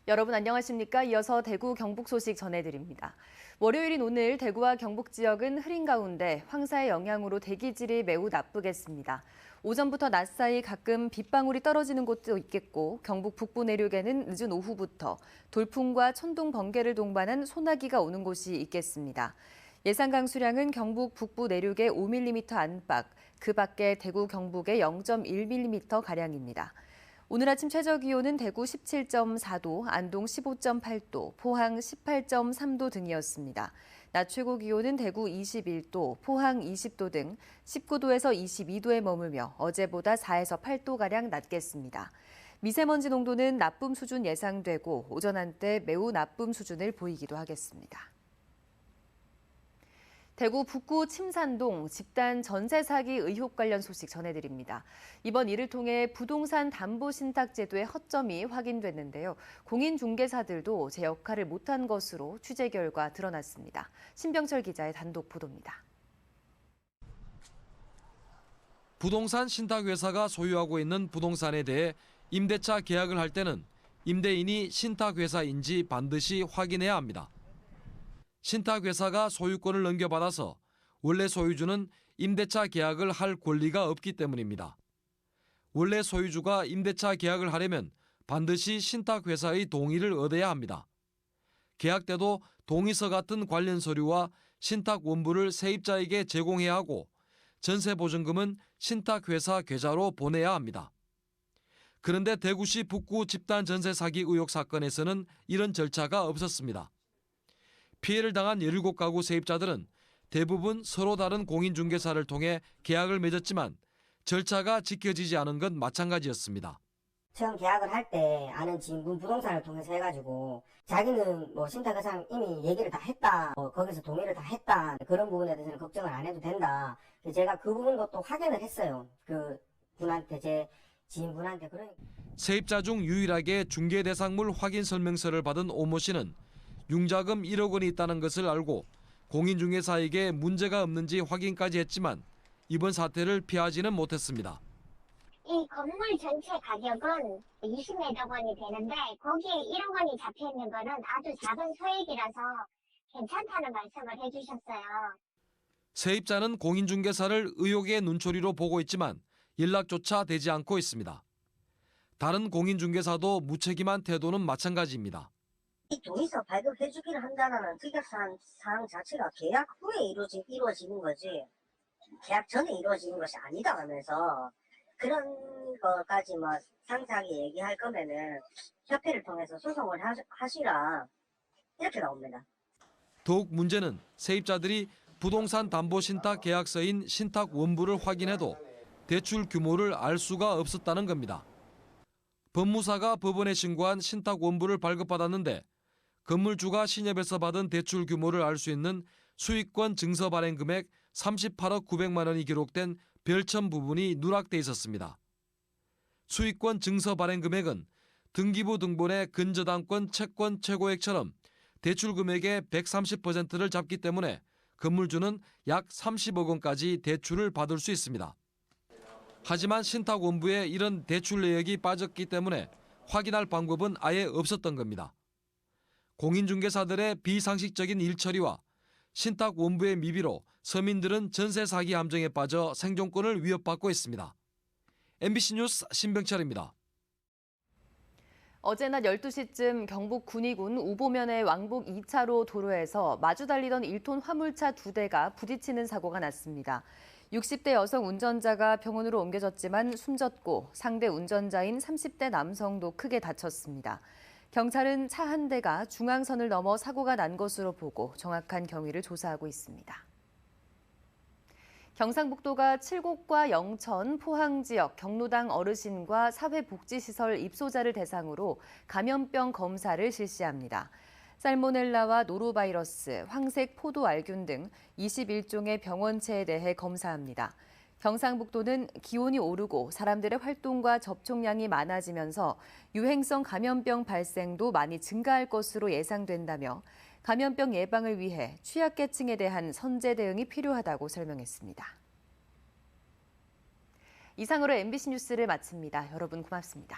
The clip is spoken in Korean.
여러분 안녕하십니까? 이어서 대구 경북 소식 전해드립니다. 월요일인 오늘 대구와 경북 지역은 흐린 가운데 황사의 영향으로 대기질이 매우 나쁘겠습니다. 오전부터 낮 사이 가끔 빗방울이 떨어지는 곳도 있겠고 경북 북부 내륙에는 늦은 오후부터 돌풍과 천둥, 번개를 동반한 소나기가 오는 곳이 있겠습니다. 예상 강수량은 경북 북부 내륙에 5mm 안팎, 그 밖에 대구, 경북에 0.1mm가량입니다. 오늘 아침 최저 기온은 대구 17.4도, 안동 15.8도, 포항 18.3도 등이었습니다. 낮 최고 기온은 대구 21도, 포항 20도 등 19도에서 22도에 머물며 어제보다 4에서 8도가량 낮겠습니다. 미세먼지 농도는 나쁨 수준 예상되고 오전 한때 매우 나쁨 수준을 보이기도 하겠습니다. 대구 북구 침산동 집단 전세 사기 의혹 관련 소식 전해드립니다. 이번 일을 통해 부동산 담보신탁제도의 허점이 확인됐는데요. 공인중개사들도 제 역할을 못한 것으로 취재 결과 드러났습니다. 신병철 기자의 단독 보도입니다. 부동산 신탁회사가 소유하고 있는 부동산에 대해 임대차 계약을 할 때는 임대인이 신탁회사인지 반드시 확인해야 합니다. 신탁회사가 소유권을 넘겨받아서 원래 소유주는 임대차 계약을 할 권리가 없기 때문입니다. 원래 소유주가 임대차 계약을 하려면 반드시 신탁회사의 동의를 얻어야 합니다. 계약 때도 동의서 같은 관련 서류와 신탁 원부를 세입자에게 제공해야 하고 전세보증금은 신탁회사 계좌로 보내야 합니다. 그런데 대구시 북구 집단 전세 사기 의혹 사건에서는 이런 절차가 없었습니다. 피해를 당한 17가구 세입자들은 대부분 서로 다른 공인중개사를 통해 계약을 맺었지만 절차가 지켜지지 않은 건 마찬가지였습니다. 처음 계약을 할 때 아는 지인분 부동산을 통해서 해가지고 자기는 뭐 신탁회사랑 이미 얘기를 다 했다, 거기서 동의를 다 했다, 그런 부분에 대해서는 걱정을 안 해도 된다. 제가 그 부분도 또 확인을 했어요. 그 분한테, 제 지인분한테. 세입자 중 유일하게 중개대상물 확인 설명서를 받은 오모 씨는 융자금 1억 원이 있다는 것을 알고 공인중개사에게 문제가 없는지 확인까지 했지만 이번 사태를 피하지는 못했습니다. 이 건물 전체 가격은 20몇 억 원이 되는데 거기에 1억 원이 잡혀있는 거는 아주 작은 소액이라서 괜찮다는 말씀을 해주셨어요. 세입자는 공인중개사를 의혹의 눈초리로 보고 있지만 연락조차 되지 않고 있습니다. 다른 공인중개사도 무책임한 태도는 마찬가지입니다. 이 동의서 발급해주기를 한다는 특약사항 자체가 계약 후에 이루어지는 거지 계약 전에 이루어지는 것이 아니다 하면서 그런 것까지 뭐 상세하게 얘기할 거면은 협회를 통해서 소송을 하시라 이렇게 나옵니다. 더욱 문제는 세입자들이 부동산 담보신탁 계약서인 신탁 원부를 확인해도 대출 규모를 알 수가 없었다는 겁니다. 법무사가 법원에 신고한 신탁 원부를 발급받았는데 건물주가 신협에서 받은 대출 규모를 알 수 있는 수익권 증서 발행 금액 38억 900만 원이 기록된 별첨 부분이 누락돼 있었습니다. 수익권 증서 발행 금액은 등기부 등본의 근저당권 채권 최고액처럼 대출 금액의 130%를 잡기 때문에 건물주는 약 30억 원까지 대출을 받을 수 있습니다. 하지만 신탁 원부에 이런 대출 내역이 빠졌기 때문에 확인할 방법은 아예 없었던 겁니다. 공인중개사들의 비상식적인 일처리와 신탁 원부의 미비로 서민들은 전세 사기 함정에 빠져 생존권을 위협받고 있습니다. MBC 뉴스 신병철입니다. 어제 낮 12시쯤 경북 군위군 우보면의 왕복 2차로 도로에서 마주 달리던 1톤 화물차 2대가 부딪히는 사고가 났습니다. 60대 여성 운전자가 병원으로 옮겨졌지만 숨졌고 상대 운전자인 30대 남성도 크게 다쳤습니다. 경찰은 차 한 대가 중앙선을 넘어 사고가 난 것으로 보고 정확한 경위를 조사하고 있습니다. 경상북도가 칠곡과 영천, 포항 지역 경로당 어르신과 사회복지시설 입소자를 대상으로 감염병 검사를 실시합니다. 살모넬라와 노로바이러스, 황색 포도알균 등 21종의 병원체에 대해 검사합니다. 경상북도는 기온이 오르고 사람들의 활동과 접촉량이 많아지면서 유행성 감염병 발생도 많이 증가할 것으로 예상된다며 감염병 예방을 위해 취약계층에 대한 선제 대응이 필요하다고 설명했습니다. 이상으로 MBC 뉴스를 마칩니다. 여러분 고맙습니다.